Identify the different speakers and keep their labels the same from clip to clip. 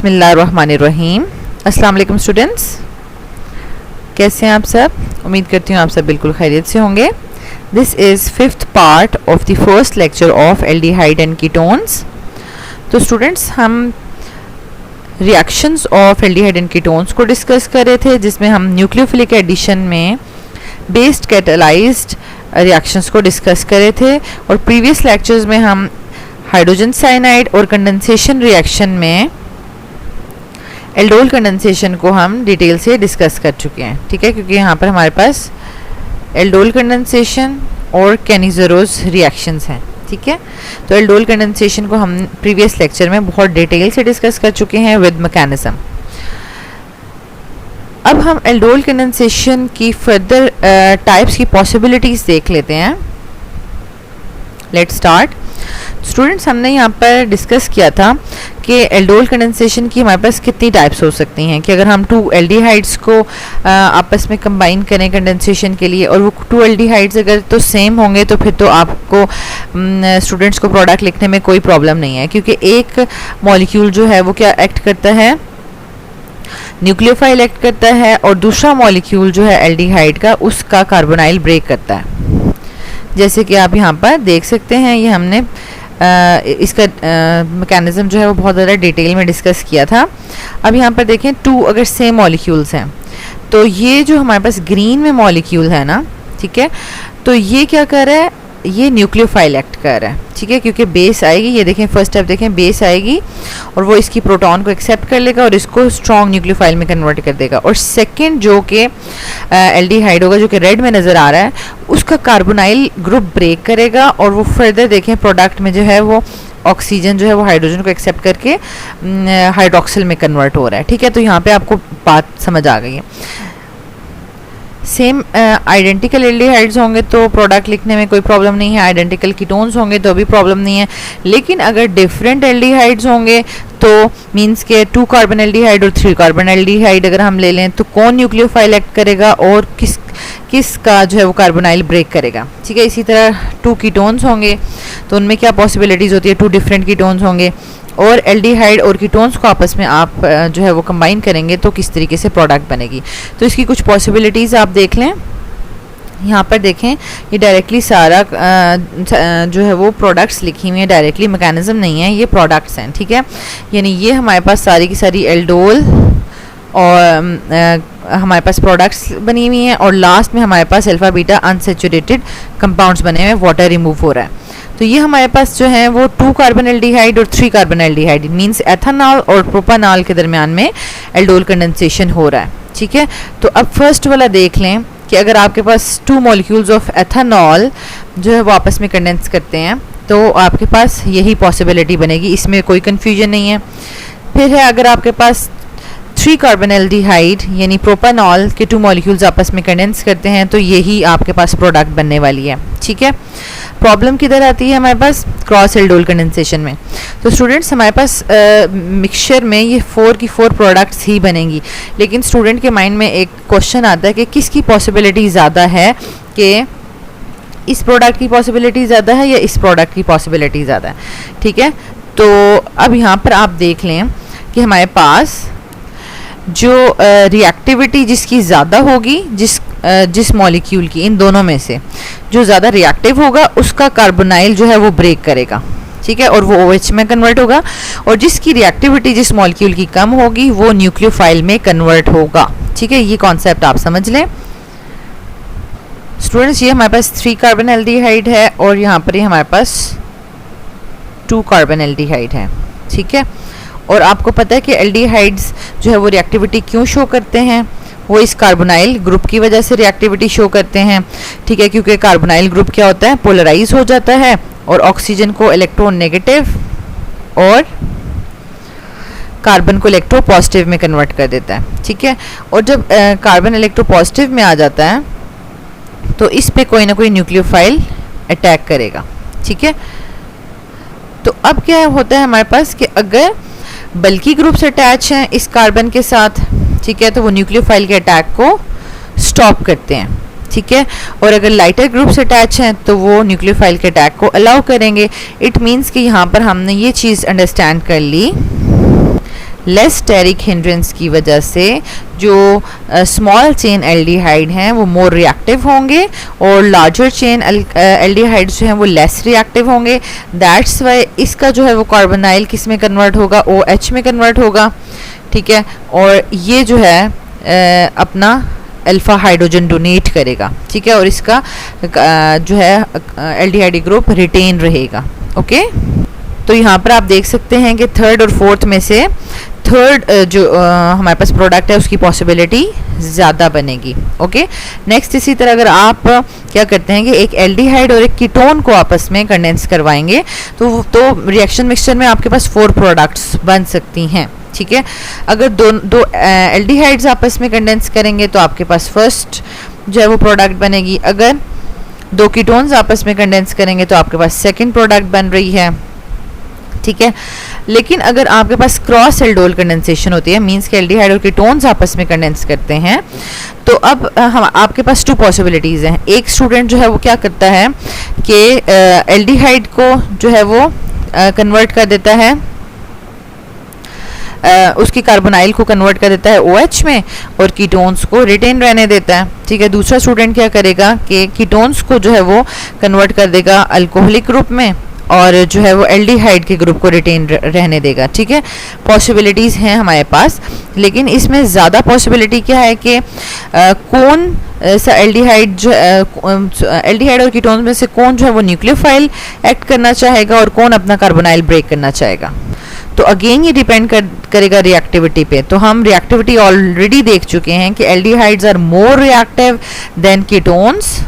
Speaker 1: बिस्मिल्लाहिर्रहमानिर्रहीम। अस्सलाम वालेकुम स्टूडेंट्स, कैसे हैं आप सब? उम्मीद करती हूँ आप सब बिल्कुल खैरियत से होंगे। This is fifth part of the first lecture of aldehyde and ketones. तो स्टूडेंट्स, हम reactions of aldehyde and ketones को डिस्कस कर रहे थे, जिसमें हम न्यूक्लियोफिलिक एडिशन में बेस्ड कैटालाइज्ड रिएक्शंस को डिस्कस कर रहे थे, और प्रीवियस लेक्चर्स में हम हाइड्रोजन साइनाइड और कंडेंसेशन रिएक्शन में एल्डोल कंडेंसेशन को हम डिटेल से डिस्कस कर चुके हैं। ठीक है, क्योंकि यहाँ पर हमारे पास एल्डोल कंडेंसेशन और कैनिज़रोज रिएक्शंस हैं। ठीक है, तो एल्डोल कंडेंसेशन को हम प्रीवियस लेक्चर में बहुत डिटेल से डिस्कस कर चुके हैं विद मैकेनिज्म। अब हम एल्डोल कंडेंसेशन की फर्दर टाइप्स की पॉसिबिलिटीज़ देख लेते हैं। Let's start. स्टूडेंट्स, हमने यहाँ पर डिस्कस किया था कि एल्डोल कंडेंसेशन की हमारे पास कितनी टाइप्स हो सकती हैं, कि अगर हम टू एल्डिहाइड्स को आपस में कंबाइन करें कंडेंसेशन के लिए, और वो टू एल्डिहाइड्स अगर तो सेम होंगे तो फिर तो आपको स्टूडेंट्स को प्रोडक्ट लिखने में कोई प्रॉब्लम नहीं है, क्योंकि एक मॉलिक्यूल जो है वो क्या एक्ट करता है, न्यूक्लियोफाइल एक्ट करता है, और दूसरा मॉलिक्यूल जो है एल्डिहाइड का, उसका कार्बोनाइल ब्रेक करता है। जैसे कि आप यहाँ पर देख सकते हैं, ये हमने इसका मैकेनिज्म जो है वो बहुत ज़्यादा डिटेल में डिस्कस किया था। अब यहाँ पर देखें, टू अगर सेम मॉलिक्यूल्स हैं तो ये जो हमारे पास ग्रीन में मॉलिक्यूल है ना, ठीक है, तो ये क्या कर रहा है, ये न्यूक्लियोफाइल एक्ट कर रहा है। ठीक है, क्योंकि बेस आएगी, ये देखें फर्स्ट स्टेप देखें, बेस आएगी और वो इसकी प्रोटॉन को एक्सेप्ट कर लेगा और इसको स्ट्रॉन्ग न्यूक्लियोफाइल में कन्वर्ट कर देगा। और सेकंड जो कि एल्डिहाइड होगा, जो कि रेड में नज़र आ रहा है, उसका कार्बोनाइल ग्रुप ब्रेक करेगा और वो फर्दर देखें प्रोडक्ट में जो है वो ऑक्सीजन जो है वो हाइड्रोजन को एक्सेप्ट करके हाइड्रोक्सिल में कन्वर्ट हो रहा है। ठीक है, तो यहाँ पे आपको बात समझ आ गई है। सेम आइडेंटिकल एल्डिहाइड्स होंगे तो प्रोडक्ट लिखने में कोई प्रॉब्लम नहीं है, आइडेंटिकल कीटोन्स होंगे तो भी प्रॉब्लम नहीं है। लेकिन अगर डिफरेंट एल्डिहाइड्स होंगे तो मींस के 2 कार्बन एल्डिहाइड और 3 कार्बन एल्डिहाइड अगर हम ले लें, तो कौन न्यूक्लियोफाइल एक्ट करेगा और किसका जो है वो कार्बोनाइल ब्रेक करेगा। ठीक है, इसी तरह 2 कीटोन्स होंगे तो उनमें क्या पॉसिबिलिटीज़ होती है, 2 डिफरेंट कीटोन्स होंगे, और एल्डिहाइड और कीटोन्स को आपस में आप जो है वो कंबाइन करेंगे तो किस तरीके से प्रोडक्ट बनेगी। तो इसकी कुछ पॉसिबिलिटीज़ आप देख लें। यहाँ पर देखें, ये डायरेक्टली सारा जो है वो प्रोडक्ट्स लिखी हुई है, डायरेक्टली मैकेनिज्म नहीं है, ये प्रोडक्ट्स हैं। ठीक है, यानी ये हमारे पास सारी की सारी एल्डोल और हमारे पास प्रोडक्ट्स बनी हुई हैं, और लास्ट में हमारे पास अल्फा बीटा अनसेचुरेटेड कंपाउंड्स बने हुए, वाटर रिमूव हो रहा है। तो ये हमारे पास जो है वो 2 कार्बन एल्डिहाइड और 3 कार्बन एल्डिहाइड मींस एथेनॉल और प्रोपानॉल के दरमियान में एल्डोल कंडेंसेशन हो रहा है। ठीक है, तो अब फर्स्ट वाला देख लें कि अगर आपके पास 2 मॉलिक्यूल्स ऑफ एथेनॉल जो है वो आपस में कंडेंस करते हैं तो आपके पास यही पॉसिबिलिटी बनेगी, इसमें कोई कन्फ्यूजन नहीं है। फिर है, अगर आपके पास 3 कार्बन एल्डिहाइड यानी प्रोपानॉल के 2 मॉलिक्यूल्स आपस में कंडेंस करते हैं तो यही आपके पास प्रोडक्ट बनने वाली है। ठीक है, प्रॉब्लम किधर आती है हमारे पास, क्रॉस एल्डोल कंडेंसेशन में। तो स्टूडेंट्स, हमारे पास मिक्सचर में ये 4 की 4 प्रोडक्ट्स ही बनेंगी, लेकिन स्टूडेंट के माइंड में एक क्वेश्चन आता है कि किसकी पॉसिबिलिटी ज़्यादा है, कि इस प्रोडक्ट की पॉसिबिलिटी ज़्यादा है या इस प्रोडक्ट की पॉसिबिलिटी ज़्यादा है। ठीक है, तो अब यहाँ पर आप देख लें कि हमारे पास जो रिएक्टिविटी जिसकी ज़्यादा होगी, जिस मॉलिक्यूल की, इन दोनों में से जो ज़्यादा रिएक्टिव होगा उसका कार्बोनाइल जो है वो ब्रेक करेगा। ठीक है, और वो OH में कन्वर्ट होगा, और जिसकी रिएक्टिविटी जिस मॉलिक्यूल की कम होगी वो न्यूक्लियोफाइल में कन्वर्ट होगा। ठीक है, ये कॉन्सेप्ट आप समझ लें। स्टूडेंट्स, ये हमारे पास 3 कार्बन एल्डिहाइड है और यहाँ पर ये हमारे पास 2 कार्बन एल्डिहाइड है। ठीक है, और आपको पता है कि एल्डिहाइड्स जो है वो रिएक्टिविटी क्यों शो करते हैं, वो इस कार्बोनाइल ग्रुप की वजह से रिएक्टिविटी शो करते हैं। ठीक है, क्योंकि कार्बोनाइल ग्रुप क्या होता है, पोलराइज हो जाता है और ऑक्सीजन को इलेक्ट्रोनेगेटिव और कार्बन को इलेक्ट्रोपॉजिटिव में कन्वर्ट कर देता है। ठीक है, और जब कार्बन इलेक्ट्रोपॉजिटिव में आ जाता है तो इस पे कोई ना कोई न्यूक्लियोफाइल अटैक करेगा। ठीक है, तो अब क्या होता है हमारे पास कि अगर बल्कि ग्रुप्स अटैच हैं इस कार्बन के साथ, ठीक है, तो वो न्यूक्लियोफाइल के अटैक को स्टॉप करते हैं। ठीक है, और अगर लाइटर ग्रुप्स अटैच हैं तो वो न्यूक्लियोफाइल के अटैक को अलाउ करेंगे। इट मीन्स कि यहाँ पर हमने ये चीज़ अंडरस्टैंड कर ली लेस स्टेरिक हिंड्रेंस की वजह से जो स्मॉल चेन एल्डिहाइड हैं वो मोर रिएक्टिव होंगे और लार्जर चेन एल्डिहाइड जो हैं वो लेस रिएक्टिव होंगे। दैट्स वाई इसका जो है वो कार्बोनाइल किस में कन्वर्ट होगा, OH में कन्वर्ट होगा, ठीक है। और ये जो है अपना अल्फा हाइड्रोजन डोनेट करेगा, ठीक है, और इसका जो है एल्डिहाइड ग्रुप रिटेन रहेगा। ओके, तो यहाँ पर आप देख सकते हैं कि थर्ड और फोर्थ में से थर्ड जो हमारे पास प्रोडक्ट है उसकी पॉसिबिलिटी ज़्यादा बनेगी। ओके, नेक्स्ट इसी तरह अगर आप क्या करते हैं कि एक एल्डिहाइड और एक कीटोन को आपस में कंडेंस करवाएंगे तो रिएक्शन मिक्सचर में आपके पास 4 प्रोडक्ट्स बन सकती हैं, ठीक है। अगर दो एल्डिहाइड्स आपस में कंडेंस करेंगे तो आपके पास फर्स्ट जो है वो प्रोडक्ट बनेगी। अगर 2 कीटोन्स आपस में कंडेंस करेंगे तो आपके पास सेकंड प्रोडक्ट बन रही है, ठीक है। लेकिन अगर आपके पास क्रॉस एल्डोल कंडेंसेशन होती है, मींस के एल्डिहाइड और कीटोन्स आपस में कंडेंस करते हैं, तो अब हम आपके पास 2 पॉसिबिलिटीज़ हैं। एक स्टूडेंट जो है वो क्या करता है कि एल्डिहाइड को जो है वो कन्वर्ट कर देता है, उसकी कार्बोनाइल को कन्वर्ट कर देता है OH में और कीटोन्स को रिटेन रहने देता है, ठीक है। दूसरा स्टूडेंट क्या करेगा कि कीटोन्स को जो है वो कन्वर्ट कर देगा अल्कोहलिक ग्रुप में और जो है वो एल्डिहाइड के ग्रुप को रिटेन रहने देगा, ठीक है। पॉसिबिलिटीज़ हैं हमारे पास, लेकिन इसमें ज़्यादा पॉसिबिलिटी क्या है कि कौन सा एल्डिहाइड जो एल्डिहाइड और कीटोन में से कौन जो है वो न्यूक्लियोफाइल एक्ट करना चाहेगा और कौन अपना कार्बोनाइल ब्रेक करना चाहेगा। तो अगेन ये डिपेंड करेगा रिएक्टिविटी पे। तो हम रिएक्टिविटी ऑलरेडी देख चुके हैं कि aldehydes are more reactive than ketones.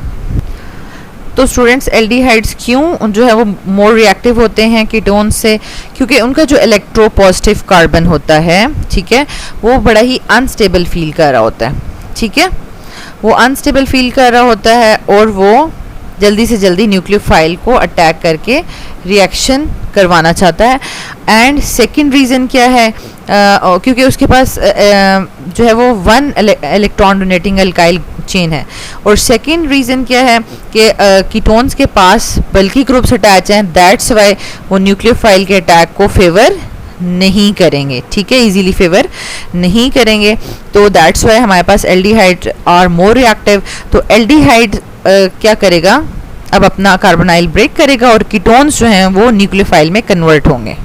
Speaker 1: तो स्टूडेंट्स, एल्डिहाइड्स क्यों जो है वो मोर रिएक्टिव होते हैं कीटोन से? क्योंकि उनका जो इलेक्ट्रोपॉजिटिव कार्बन होता है, ठीक है, वो बड़ा ही अनस्टेबल फील कर रहा होता है, ठीक है। वो अनस्टेबल फील कर रहा होता है और वो जल्दी से जल्दी न्यूक्लियोफाइल को अटैक करके रिएक्शन करवाना चाहता है। एंड सेकंड रीज़न क्या है, क्योंकि उसके पास जो है वो 1 इलेक्ट्रॉन डोनेटिंग अल्काइल चेन है। और सेकंड रीज़न क्या है कि कीटोन्स के पास बल्कि ग्रुप्स अटैच हैं, दैट्स वाई वो न्यूक्लियोफाइल के अटैक को फेवर नहीं करेंगे, ठीक है, इजीली फेवर नहीं करेंगे। तो दैट्स वाई हमारे पास एल्डिहाइड आर मोर रिएक्टिव। तो एल्डिहाइड क्या करेगा, अब अपना कार्बोनाइल ब्रेक करेगा और कीटोन्स जो हैं वो न्यूक्लियोफाइल में कन्वर्ट होंगे।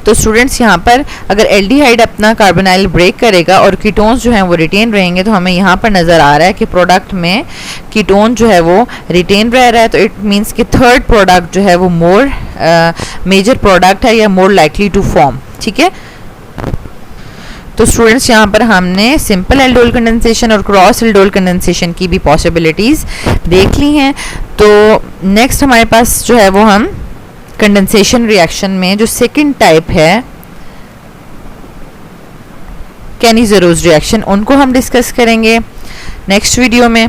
Speaker 1: तो स्टूडेंट्स, यहाँ पर अगर एल्डिहाइड अपना कार्बोनाइल ब्रेक करेगा और कीटोन्स जो हैं वो रिटेन रहेंगे, तो हमें यहाँ पर नज़र आ रहा है कि प्रोडक्ट में कीटोन जो है वो रिटेन रह रहा है। तो इट मीन्स कि थर्ड प्रोडक्ट जो है वो मोर मेजर प्रोडक्ट है या मोर लाइकली टू फॉर्म, ठीक है। तो स्टूडेंट्स, यहाँ पर हमने सिंपल एल्डोल कंडेंसेशन और क्रॉस एल्डोल कंडेंसेशन की भी पॉसिबिलिटीज़ देख ली हैं। तो नेक्स्ट हमारे पास जो है वो हम कंडेंसेशन रिएक्शन में जो सेकंड टाइप है कैनिज़रोज़ रिएक्शन, उनको हम डिस्कस करेंगे नेक्स्ट वीडियो में।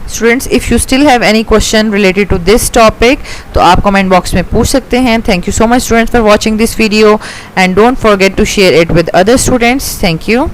Speaker 1: Students, if you still have any question related to this topic तो आप कमेंट बॉक्स में पूछ सकते हैं। Thank you so much students for watching this video and don't forget to share it with other students. Thank you.